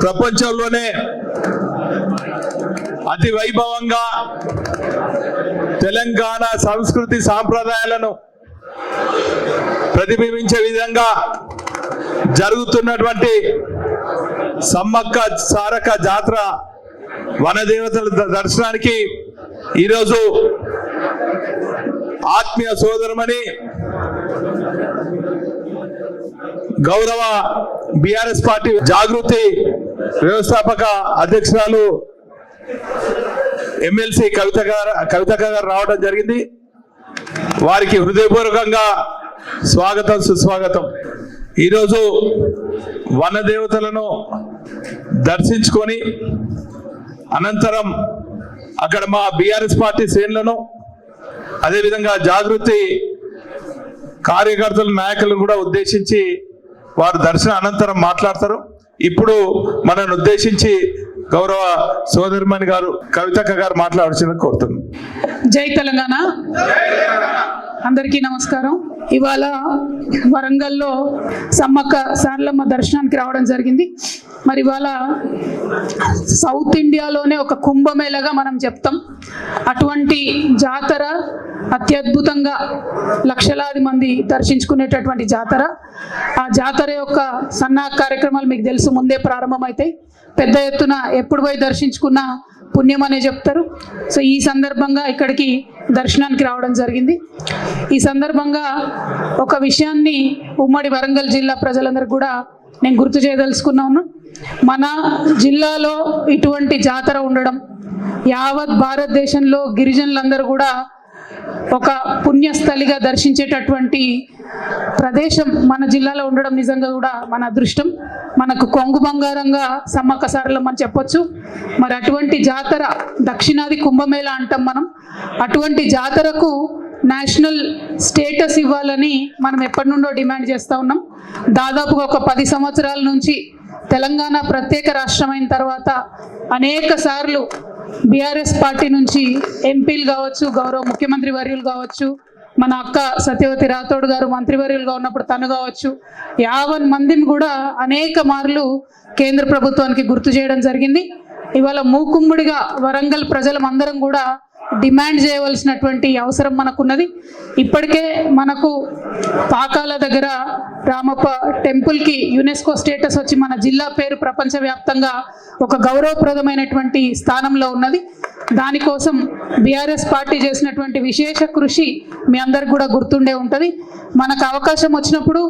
ప్రపంచంలోనే అతి వైభవంగా తెలంగాణ సంస్కృతి సాంప్రదాయాలను ప్రతిబింబించే విధంగా జరుగుతున్నటువంటి సమ్మక్క సారక్క జాతర వనదేవతల దర్శనానికి ఈరోజు ఆత్మీయ సోదరుమని గౌరవ బీఆర్ఎస్ పార్టీ జాగృతి వ్యవస్థాపక అధ్యక్షురాలు ఎమ్మెల్సీ కవిత గారు రావడం జరిగింది. వారికి హృదయపూర్వకంగా స్వాగతం సుస్వాగతం. ఈరోజు వనదేవతలను దర్శించుకొని అనంతరం అక్కడ మా బీఆర్ఎస్ పార్టీ శ్రేణులను అదేవిధంగా జాగృతి కార్యకర్తల నాయకులను కూడా ఉద్దేశించి వారు దర్శన అనంతరం మాట్లాడతారు. ఇప్పుడు మనల్ని ఉద్దేశించి గౌరవ సోదరిమణి గారు కవితక్క గారు మాట్లాడాల్సిందని కోరుతున్నాను. జై తెలంగాణ. అందరికీ నమస్కారం. ఇవాళ వరంగల్లో సమ్మక్క సారలమ్మ దర్శనానికి రావడం జరిగింది. మరి ఇవాళ సౌత్ ఇండియాలోనే ఒక కుంభమేళగా మనం చెప్తాం. అటువంటి జాతర అత్యద్భుతంగా లక్షలాది మంది దర్శించుకునేటటువంటి జాతర. ఆ జాతర యొక్క సన్నాహక కార్యక్రమాలు మీకు తెలుసు, ముందే ప్రారంభమవుతాయి. పెద్ద ఎత్తున ఎప్పుడు పోయి దర్శించుకున్నా పుణ్యం అనే చెప్తారు. సో ఈ సందర్భంగా ఇక్కడికి దర్శనానికి రావడం జరిగింది. ఈ సందర్భంగా ఒక విషయాన్ని ఉమ్మడి వరంగల్ జిల్లా ప్రజలందరికీ కూడా నేను గుర్తు చేయదలుచుకున్నాను. మన జిల్లాలో ఇటువంటి జాతర ఉండడం, యావత్ భారతదేశంలో గిరిజనులందరూ కూడా ఒక పుణ్యస్థలిగా దర్శించేటటువంటి ప్రదేశం మన జిల్లాలో ఉండడం నిజంగా కూడా మన అదృష్టం. మనకు కొంగు బంగారంగా సమ్మక్క సారలమ్మ అని చెప్పొచ్చు. మరి అటువంటి జాతర దక్షిణాది కుంభమేళ అంటాం మనం. అటువంటి జాతరకు నేషనల్ స్టేటస్ ఇవ్వాలని మనం ఎప్పటి నుండో డిమాండ్ చేస్తూ ఉన్నాం. దాదాపుగా ఒక 10 సంవత్సరాల నుంచి తెలంగాణ ప్రత్యేక రాష్ట్రమైన తర్వాత అనేక సార్లు బీఆర్ఎస్ పార్టీ నుంచి ఎంపీలు కావచ్చు, గౌరవ ముఖ్యమంత్రి వర్యులు కావచ్చు, మన అక్క సత్యవతి రాథోడ్ గారు మంత్రివర్యులుగా ఉన్నప్పుడు తను కావచ్చు, 50 మందిని కూడా అనేక మార్లు కేంద్ర ప్రభుత్వానికి గుర్తు చేయడం జరిగింది. ఇవాళ మూకుమ్మడిగా వరంగల్ ప్రజలందరం కూడా డిమాండ్ చేయవలసినటువంటి అవసరం మనకున్నది. ఇప్పటికే మనకు పాకాల దగ్గర రామప్ప టెంపుల్కి యునెస్కో స్టేటస్ వచ్చి మన జిల్లా పేరు ప్రపంచవ్యాప్తంగా ఒక గౌరవప్రదమైనటువంటి స్థానంలో ఉన్నది. దానికోసం బీఆర్ఎస్ పార్టీ చేసినటువంటి విశేష కృషి మీ అందరికి కూడా గుర్తుండే ఉంటుంది. మనకు అవకాశం వచ్చినప్పుడు,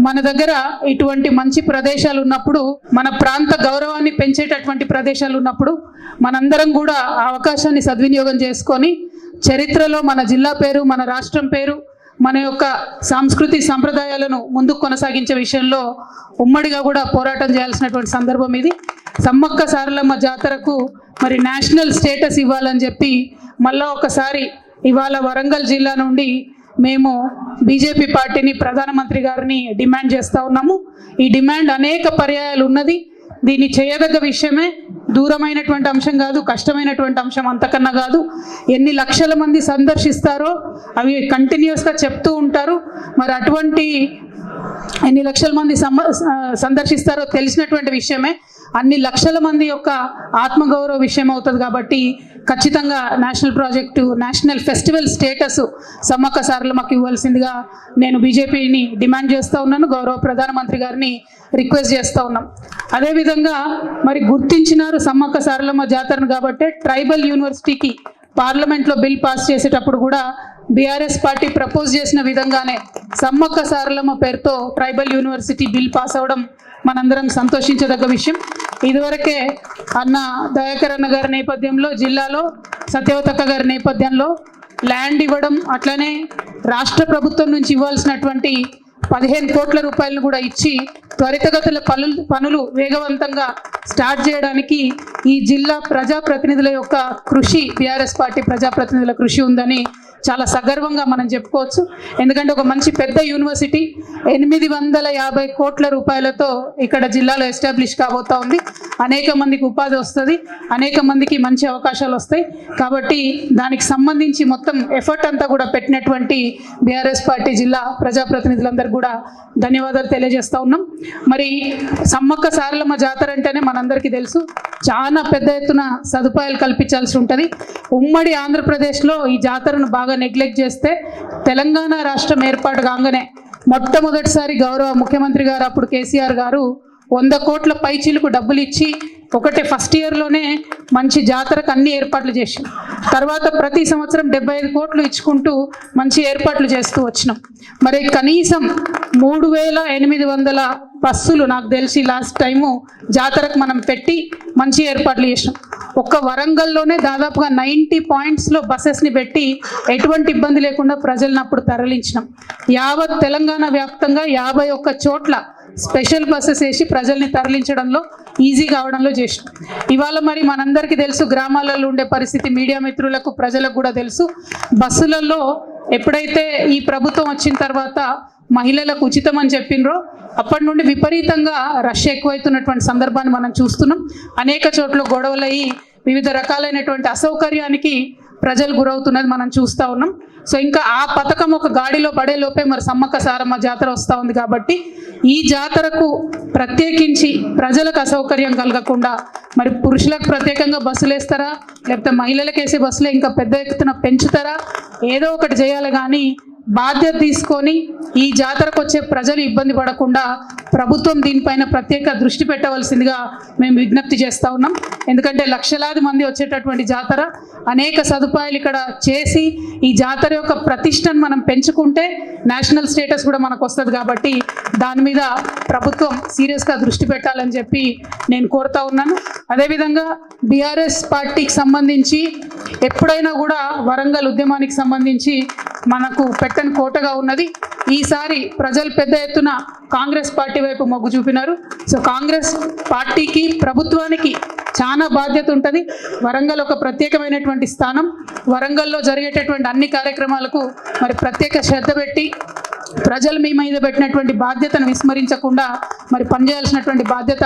మన దగ్గర ఇటువంటి మంచి ప్రదేశాలు ఉన్నప్పుడు, మన ప్రాంత గౌరవాన్ని పెంచేటటువంటి ప్రదేశాలు ఉన్నప్పుడు మనందరం కూడా ఆ అవకాశాన్ని సద్వినియోగం చేసుకొని చరిత్రలో మన జిల్లా పేరు, మన రాష్ట్రం పేరు, మన యొక్క సంస్కృతి సంప్రదాయాలను ముందుకు కొనసాగించే విషయంలో ఉమ్మడిగా కూడా పోరాటం చేయాల్సినటువంటి సందర్భం ఇది. సమ్మక్క సారలమ్మ జాతరకు మరి నేషనల్ స్టేటస్ ఇవ్వాలని చెప్పి మళ్ళా ఒకసారి ఇవాళ వరంగల్ జిల్లా నుండి మేము బీజేపీ పార్టీని, ప్రధానమంత్రి గారిని డిమాండ్ చేస్తూ ఉన్నాము. ఈ డిమాండ్ అనేక పర్యాయాలు ఉన్నది. దీన్ని చేయదగ్గ విషయమే, దూరమైనటువంటి అంశం కాదు, కష్టమైనటువంటి అంశం అంతకన్నా కాదు. ఎన్ని లక్షల మంది సందర్శిస్తారో అవి కంటిన్యూస్గా చెప్తూ ఉంటారు. మరి అటువంటి ఎన్ని లక్షల మంది సందర్శిస్తారో తెలిసినటువంటి విషయమే. అన్ని లక్షల మంది యొక్క ఆత్మగౌరవ విషయం అవుతుంది. కాబట్టి ఖచ్చితంగా national project, national festival status Sammakka సారలమ్మకి ఇవ్వాల్సిందిగా నేను బీజేపీని డిమాండ్ చేస్తూ ఉన్నాను. గౌరవ ప్రధానమంత్రి గారిని రిక్వెస్ట్ చేస్తూ ఉన్నాం. అదేవిధంగా మరి గుర్తించినారు సమ్మక్క సారలమ్మ జాతరను కాబట్టి ట్రైబల్ యూనివర్సిటీకి పార్లమెంట్లో బిల్ పాస్ చేసేటప్పుడు కూడా బీఆర్ఎస్ పార్టీ ప్రపోజ్ చేసిన విధంగానే సమ్మక్క సారలమ్మ పేరుతో ట్రైబల్ యూనివర్సిటీ బిల్ పాస్ అవడం మనందరం సంతోషించదగ్గ విషయం. ఇదివరకే అన్న దయాకర్ అన్న గారి నేపథ్యంలో, జిల్లాలో సత్యవతక్క గారి నేపథ్యంలో ల్యాండ్ ఇవ్వడం, అట్లనే రాష్ట్ర ప్రభుత్వం నుంచి ఇవ్వాల్సినటువంటి 15 కోట్ల రూపాయలను కూడా ఇచ్చి త్వరితగతుల పనులు వేగవంతంగా స్టార్ట్ చేయడానికి ఈ జిల్లా ప్రజాప్రతినిధుల యొక్క కృషి, బీఆర్ఎస్ పార్టీ ప్రజాప్రతినిధుల కృషి ఉందని చాలా సగర్వంగా మనం చెప్పుకోవచ్చు. ఎందుకంటే ఒక మంచి పెద్ద యూనివర్సిటీ 850 కోట్ల రూపాయలతో ఇక్కడ జిల్లాలో ఎస్టాబ్లిష్ కాబోతా ఉంది. అనేక మందికి ఉపాధి వస్తుంది, అనేక మందికి మంచి అవకాశాలు వస్తాయి. కాబట్టి దానికి సంబంధించి మొత్తం ఎఫర్ట్ అంతా కూడా పెట్టినటువంటి బీఆర్ఎస్ పార్టీ జిల్లా ప్రజాప్రతినిధులందరూ కూడా ధన్యవాదాలు తెలియజేస్తా ఉన్నాం. మరి సమ్మక్క సారలమ్మ జాతర అంటేనే మనందరికీ తెలుసు, చాలా పెద్ద ఎత్తున సదుపాయాలు కల్పించాల్సి ఉంటుంది. ఉమ్మడి ఆంధ్రప్రదేశ్లో ఈ జాతరను బాగా నెగ్లెక్ట్ చేస్తే తెలంగాణ రాష్ట్రం ఏర్పాటు కాగానే మొట్టమొదటిసారి గౌరవ ముఖ్యమంత్రి గారు అప్పుడు కేసీఆర్ గారు 100 కోట్ల పైచీలకు డబ్బులు ఇచ్చి ఒకటే ఫస్ట్ ఇయర్లోనే మంచి జాతరకు అన్ని ఏర్పాట్లు చేసాం. తర్వాత ప్రతి సంవత్సరం 75 కోట్లు ఇచ్చుకుంటూ మంచి ఏర్పాట్లు చేస్తూ వచ్చినాం. మరి కనీసం 3800 బస్సులు నాకు తెలిసి లాస్ట్ టైము జాతరకు మనం పెట్టి మంచి ఏర్పాట్లు చేసినాం. ఒక్క వరంగల్లోనే దాదాపుగా 90 పాయింట్స్లో బస్సెస్ని పెట్టి ఎటువంటి ఇబ్బంది లేకుండా ప్రజలను అప్పుడు తరలించినాం. యావత్ తెలంగాణ వ్యాప్తంగా 51 చోట్ల స్పెషల్ బస్సెస్ వేసి ప్రజల్ని తరలించడంలో ఈజీ కావడంలో చేసినాం. ఇవాళ మరి మనందరికీ తెలుసు, గ్రామాలలో ఉండే పరిస్థితి మీడియా మిత్రులకు ప్రజలకు కూడా తెలుసు. బస్సులలో ఎప్పుడైతే ఈ ప్రభుత్వం వచ్చిన తర్వాత మహిళలకు ఉచితం అని చెప్పినరో అప్పటి నుండి విపరీతంగా రష్ ఎక్కువైతున్నటువంటి సందర్భాన్ని మనం చూస్తున్నాం. అనేక చోట్ల గొడవలయ్యి వివిధ రకాలైనటువంటి అసౌకర్యానికి ప్రజలు గురవుతున్నది మనం చూస్తూ ఉన్నాం. సో ఇంకా ఆ పథకం ఒక గాడిలో పడే లోపే మరి సమ్మక్క సారమ్మ జాతర వస్తూ ఉంది. కాబట్టి ఈ జాతరకు ప్రత్యేకించి ప్రజలకు అసౌకర్యం కలగకుండా మరి పురుషులకు ప్రత్యేకంగా బస్సులు వేస్తారా, లేకపోతే మహిళలకు వేసే బస్సులే ఇంకా పెద్ద ఎత్తున పెంచుతారా, ఏదో ఒకటి చేయాలి. కానీ బాధ్యత తీసుకొని ఈ జాతరకు వచ్చే ప్రజలు ఇబ్బంది పడకుండా ప్రభుత్వం దీనిపైన ప్రత్యేక దృష్టి పెట్టవలసిందిగా మేము విజ్ఞప్తి చేస్తూ ఉన్నాం. ఎందుకంటే లక్షలాది మంది వచ్చేటటువంటి జాతర, అనేక సదుపాయాలు ఇక్కడ చేసి ఈ జాతర యొక్క ప్రతిష్టను మనం పెంచుకుంటే నేషనల్ స్టేటస్ కూడా మనకు వస్తుంది. కాబట్టి దాని మీద ప్రభుత్వం సీరియస్గా దృష్టి పెట్టాలని చెప్పి నేను కోరుతా ఉన్నాను. అదేవిధంగా బీఆర్ఎస్ పార్టీకి సంబంధించి ఎప్పుడైనా కూడా వరంగల్ ఉద్యమానికి సంబంధించి మనకు పెట్టని కోటగా ఉన్నది. ఈసారి ప్రజలు పెద్ద ఎత్తున కాంగ్రెస్ పార్టీ వైపు మొగ్గు చూపినారు. సో కాంగ్రెస్ పార్టీకి ప్రభుత్వానికి చాలా బాధ్యత ఉంటుంది. వరంగల్ ఒక ప్రత్యేకమైనటువంటి స్థానం. వరంగల్లో జరిగేటటువంటి అన్ని కార్యక్రమాలకు మరి ప్రత్యేక శ్రద్ధ పెట్టి ప్రజలు మీ మీద పెట్టినటువంటి బాధ్యతను విస్మరించకుండా మరి పనిచేయాల్సినటువంటి బాధ్యత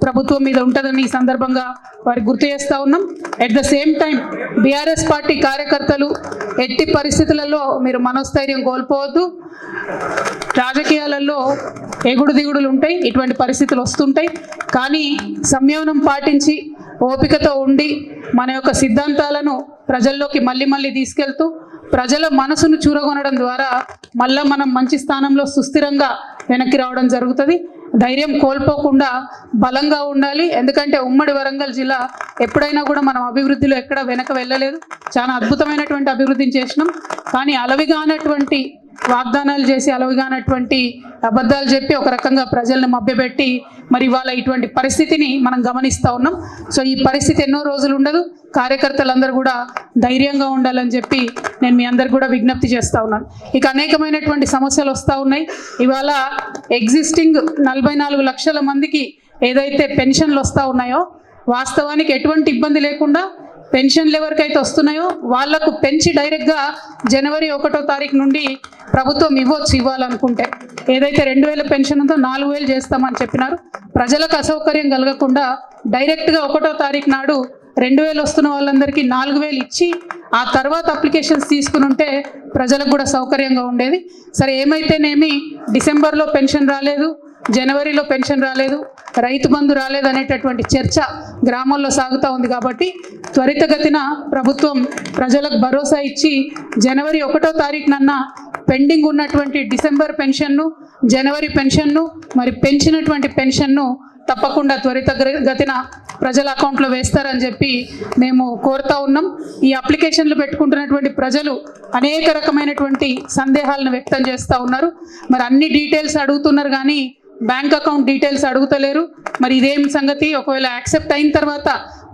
ప్రభుత్వం మీద ఉంటుందని ఈ సందర్భంగా వారికి గుర్తు చేస్తూ ఉన్నాం. At the same time BRS party కార్యకర్తలు ఎట్టి పరిస్థితులలో మీరు మనోస్థైర్యం కోల్పోవద్దు. రాజకీయాలలో ఎగుడు దిగుడులు ఉంటాయి, ఇటువంటి పరిస్థితులు వస్తుంటాయి. కానీ సంయమనం పాటించి ఓపికతో ఉండి మన యొక్క సిద్ధాంతాలను ప్రజల్లోకి మళ్ళీ తీసుకెళ్తూ ప్రజల మనసును చూరగొనడం ద్వారా మళ్ళీ మనం మంచి స్థానంలో సుస్థిరంగా వెనక్కి రావడం జరుగుతుంది. ధైర్యం కోల్పోకుండా బలంగా ఉండాలి. ఎందుకంటే ఉమ్మడి వరంగల్ జిల్లా ఎప్పుడైనా కూడా మనం అభివృద్ధిలో ఎక్కడ వెనక వెళ్ళలేదు. చాలా అద్భుతమైనటువంటి అభివృద్ధిని చేసినాం. కానీ అలవిగానటువంటి వాగ్దానాలు చేసి అలవిగానటువంటి అబద్ధాలు చెప్పి ఒక రకంగా ప్రజలను మభ్యపెట్టి మరి ఇవాళ ఇటువంటి పరిస్థితిని మనం గమనిస్తూ ఉన్నాం. సో ఈ పరిస్థితి ఎన్నో రోజులు ఉండదు. కార్యకర్తలందరూ కూడా ధైర్యంగా ఉండాలని చెప్పి నేను మీ అందరికి కూడా విజ్ఞప్తి చేస్తూ ఉన్నాను. ఇక అనేకమైనటువంటి సమస్యలు వస్తూ ఉన్నాయి. ఇవాళ ఎగ్జిస్టింగ్ 44 లక్షల మందికి ఏదైతే పెన్షన్లు వస్తూ ఉన్నాయో వాస్తవానికి ఎటువంటి ఇబ్బంది లేకుండా పెన్షన్లు ఎవరికైతే వస్తున్నాయో వాళ్లకు పెంచి డైరెక్ట్గా జనవరి 1వ తారీఖు నుండి ప్రభుత్వం ఇవ్వాలనుకుంటే ఏదైతే 2000 పెన్షన్ ఉందో 4000 చేస్తామని చెప్పినారు. ప్రజలకు అసౌకర్యం కలగకుండా డైరెక్ట్గా 1వ తారీఖు నాడు 2000 వస్తున్న వాళ్ళందరికీ 4000 ఇచ్చి ఆ తర్వాత అప్లికేషన్స్ తీసుకుని ఉంటే ప్రజలకు కూడా సౌకర్యంగా ఉండేది. సరే ఏమైతేనేమి డిసెంబర్లో పెన్షన్ రాలేదు, జనవరిలో పెన్షన్ రాలేదు, రైతు బంధు రాలేదు అనేటటువంటి చర్చ గ్రామాల్లో సాగుతూ ఉంది. కాబట్టి త్వరితగతిన ప్రభుత్వం ప్రజలకు భరోసా ఇచ్చి జనవరి 1వ తారీఖునన్నా పెండింగ్ ఉన్నటువంటి డిసెంబర్ పెన్షన్ను, జనవరి పెన్షన్ను మరి పెంచినటువంటి పెన్షన్ను తప్పకుండా త్వరితగతిన ప్రజల అకౌంట్లో వేస్తారని చెప్పి మేము కోరుతా ఉన్నాం. ఈ అప్లికేషన్లు పెట్టుకుంటున్నటువంటి ప్రజలు అనేక రకమైనటువంటి సందేహాలను వ్యక్తం చేస్తూ ఉన్నారు. మరి అన్ని డీటెయిల్స్ అడుగుతున్నారు కానీ బ్యాంక్ అకౌంట్ డీటెయిల్స్ అడుగుతలేరు. మరి ఇదేం సంగతి? ఒకవేళ యాక్సెప్ట్ అయిన తర్వాత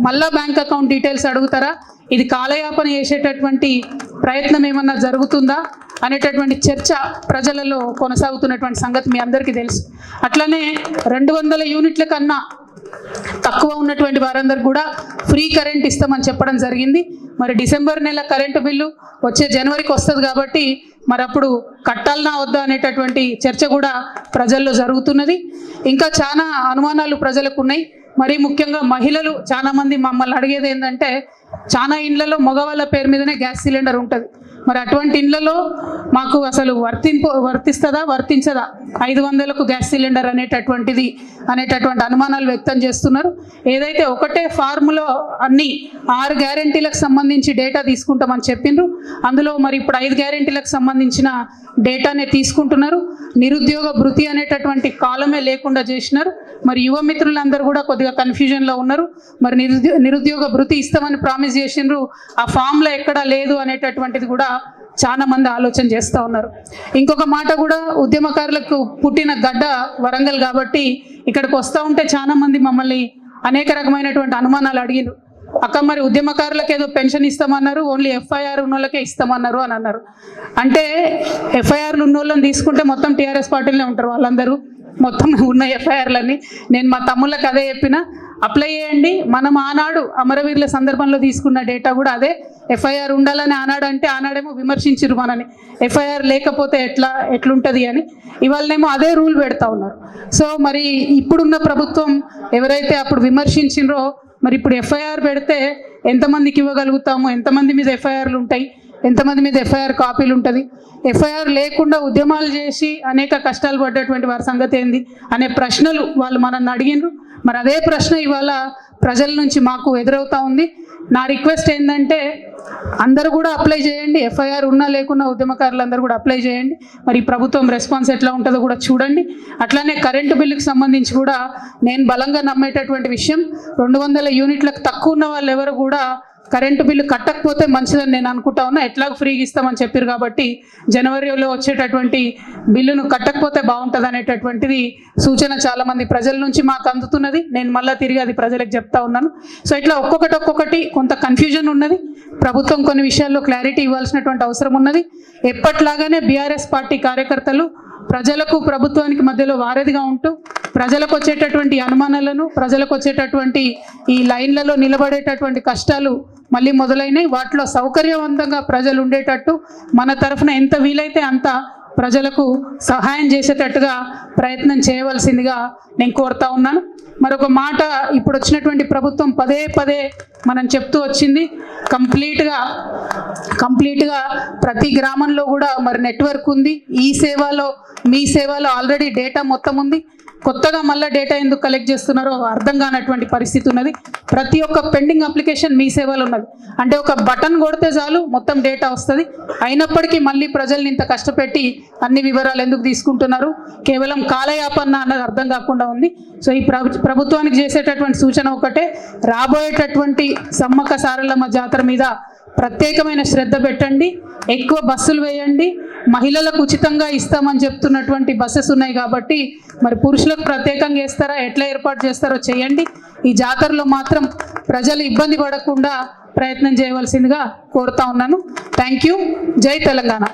మళ్ళా బ్యాంక్ అకౌంట్ డీటెయిల్స్ అడుగుతారా? ఇది కాలయాపన చేసేటటువంటి ప్రయత్నం ఏమన్నా జరుగుతుందా అనేటటువంటి చర్చ ప్రజలలో కొనసాగుతున్నటువంటి సంగతి మీ అందరికీ తెలుసు. అట్లనే 200 యూనిట్ల కన్నా తక్కువ ఉన్నటువంటి వారందరూ కూడా ఫ్రీ కరెంట్ ఇస్తామని చెప్పడం జరిగింది. మరి డిసెంబర్ నెల కరెంటు బిల్లు వచ్చే జనవరికి వస్తుంది కాబట్టి మరి అప్పుడు కట్టాలనా వద్దా అనేటటువంటి చర్చ కూడా ప్రజల్లో జరుగుతున్నది. ఇంకా చాలా అనుమానాలు ప్రజలకు ఉన్నాయి. మరి ముఖ్యంగా మహిళలు చాలా మంది మమ్మల్ని అడిగేది ఏంటంటే, చాలా ఇండ్లలో మగవాళ్ళ పేరు మీదనే గ్యాస్ సిలిండర్ ఉంటుంది. మరి అటువంటి ఇండ్లలో మాకు అసలు వర్తిస్తుందా వర్తించదా 500కు గ్యాస్ సిలిండర్ అనేటటువంటి అనుమానాలు వ్యక్తం చేస్తున్నారు. ఏదైతే ఒకటే ఫార్ములో అన్ని 6 గ్యారెంటీలకు సంబంధించి డేటా తీసుకుంటామని చెప్పిండ్రు, అందులో మరి ఇప్పుడు 5 గ్యారెంటీలకు సంబంధించిన డేటానే తీసుకుంటున్నారు. నిరుద్యోగ భృతి అనేటటువంటి కాలమే లేకుండా చేసినారు. మరి యువ మిత్రులందరూ కూడా కొద్దిగా కన్ఫ్యూజన్లో ఉన్నారు. మరి నిరుద్యోగ భృతి ఇస్తామని ప్రామిస్ చేసిండ్రు, ఆ ఫామ్లో ఎక్కడా లేదు అనేటటువంటిది కూడా చాలా మంది ఆలోచన చేస్తూ ఉన్నారు. ఇంకొక మాట కూడా, ఉద్యమకారులకు పుట్టిన గడ్డ వరంగల్ కాబట్టి ఇక్కడికి వస్తూ ఉంటే చాలా మంది మమ్మల్ని అనేక రకమైనటువంటి అనుమానాలు అడిగినారు. అక్క మరి ఉద్యమకారులకు ఏదో పెన్షన్ ఇస్తామన్నారు, ఓన్లీ ఎఫ్ఐఆర్ ఉన్న వాళ్ళకే ఇస్తామన్నారు అని అన్నారు. అంటే ఎఫ్ఐఆర్లు ఉన్న వాళ్ళని తీసుకుంటే మొత్తం టీఆర్ఎస్ పార్టీలోనే ఉంటారు వాళ్ళందరూ, మొత్తం ఉన్న ఎఫ్ఐఆర్లన్నీ. నేను మా తమ్ముళ్ళకి అదే చెప్పిన, అప్లై చేయండి. మనం ఆనాడు అమరవీరుల సందర్భంలో తీసుకున్న డేటా కూడా అదే, ఎఫ్ఐఆర్ ఉండాలని ఆనాడు అంటే ఆనాడేమో విమర్శించారు మనని, ఎఫ్ఐఆర్ లేకపోతే ఎట్లుంటుంది అని. ఇవాళనేమో అదే రూల్ పెడతా ఉన్నారు. సో మరి ఇప్పుడున్న ప్రభుత్వం ఎవరైతే అప్పుడు విమర్శించిండ్రో, మరి ఇప్పుడు ఎఫ్ఐఆర్ పెడితే ఎంతమందికి ఇవ్వగలుగుతాము, ఎంతమంది మీద ఎఫ్ఐఆర్లు ఉంటాయి, ఎంతమంది మీద ఎఫ్ఐఆర్ కాపీలు ఉంటుంది, ఎఫ్ఐఆర్ లేకుండా ఉద్యమాలు చేసి అనేక కష్టాలు పడ్డటువంటి వారి సంగతి ఏంది అనే ప్రశ్నలు వాళ్ళు మనల్ని అడిగినారు. మరి అదే ప్రశ్న ఇవాళ ప్రజల నుంచి మాకు ఎదురవుతా ఉంది. నా రిక్వెస్ట్ ఏంటంటే, అందరూ కూడా అప్లై చేయండి, ఎఫ్ఐఆర్ ఉన్నా లేకున్నా ఉద్యమకారులు అందరూ కూడా అప్లై చేయండి. మరి ప్రభుత్వం రెస్పాన్స్ ఎట్లా ఉంటుందో కూడా చూడండి. అట్లానే కరెంటు బిల్లుకి సంబంధించి కూడా నేను బలంగా నమ్మేటటువంటి విషయం, 200 యూనిట్లకు తక్కువ ఉన్న వాళ్ళు ఎవరు కూడా కరెంటు బిల్లు కట్టకపోతే మంచిదని నేను అనుకుంటా ఉన్నా. ఎట్లాగో ఫ్రీగా ఇస్తామని చెప్పారు కాబట్టి జనవరిలో వచ్చేటటువంటి బిల్లును కట్టకపోతే బాగుంటుంది అనేటటువంటిది సూచన చాలామంది ప్రజల నుంచి మాకు అందుతున్నది. నేను మళ్ళీ తిరిగి అది ప్రజలకు చెప్తా ఉన్నాను. సో ఇట్లా ఒక్కొక్కటి కొంత కన్ఫ్యూజన్ ఉన్నది. ప్రభుత్వం కొన్ని విషయాల్లో క్లారిటీ ఇవ్వాల్సినటువంటి అవసరం ఉన్నది. ఎప్పట్లాగానే బీఆర్ఎస్ పార్టీ కార్యకర్తలు ప్రజలకు ప్రభుత్వానికి మధ్యలో వారధిగా ఉంటూ ప్రజలకు వచ్చేటటువంటి అనుమానాలను, ప్రజలకు వచ్చేటటువంటి ఈ లైన్లలో నిలబడేటటువంటి కష్టాలు మళ్ళీ మొదలైనవి. వాటిలో సౌకర్యవంతంగా ప్రజలు ఉండేటట్టు మన తరఫున ఎంత వీలైతే అంత ప్రజలకు సహాయం చేసేటట్టుగా ప్రయత్నం చేయవలసిందిగా నేను కోరుతా ఉన్నాను. మరొక మాట, ఇప్పుడు వచ్చినటువంటి ప్రభుత్వం పదే మనం చెప్తూ వచ్చింది, కంప్లీట్గా ప్రతి గ్రామంలో కూడా మరి నెట్వర్క్ ఉంది. ఈ సేవలో మీ సేవలో ఆల్రెడీ డేటా మొత్తం ఉంది. కొత్తగా మళ్ళీ డేటా ఎందుకు కలెక్ట్ చేస్తున్నారో అర్థం కానటువంటి పరిస్థితి ఉన్నది. ప్రతి ఒక్క పెండింగ్ అప్లికేషన్ మీ సేవలో ఉన్నది. అంటే ఒక బటన్ కొడితే చాలు మొత్తం డేటా వస్తుంది. అయినప్పటికీ మళ్ళీ ప్రజల్ని ఇంత కష్టపెట్టి అన్ని వివరాలు ఎందుకు తీసుకుంటున్నారు, కేవలం కాలయాపన అన్నది అర్థం కాకుండా ఉంది. సో ఈ ప్రభుత్వానికి చేసేటటువంటి సూచన ఒకటే, రాబోయేటటువంటి సమ్మక్క సారలమ్మ జాతర మీద ప్రత్యేకమైన శ్రద్ధ పెట్టండి, ఎక్కువ బస్సులు వేయండి. మహిళలకు ఉచితంగా ఇస్తామని చెప్తున్నటువంటి బస్సెస్ ఉన్నాయి కాబట్టి మరి పురుషులకు ప్రత్యేకంగా వేస్తారా, ఎట్లా ఏర్పాటు చేస్తారో చేయండి. ఈ జాతరలో మాత్రం ప్రజలు ఇబ్బంది పడకుండా ప్రయత్నం చేయవలసిందిగా కోరుతా ఉన్నాను. Thank you. జై తెలంగాణ.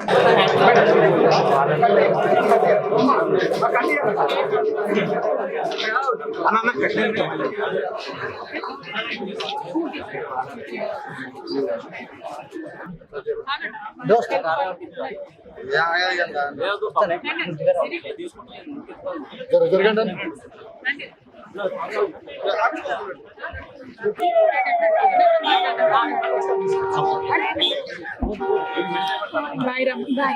Bye.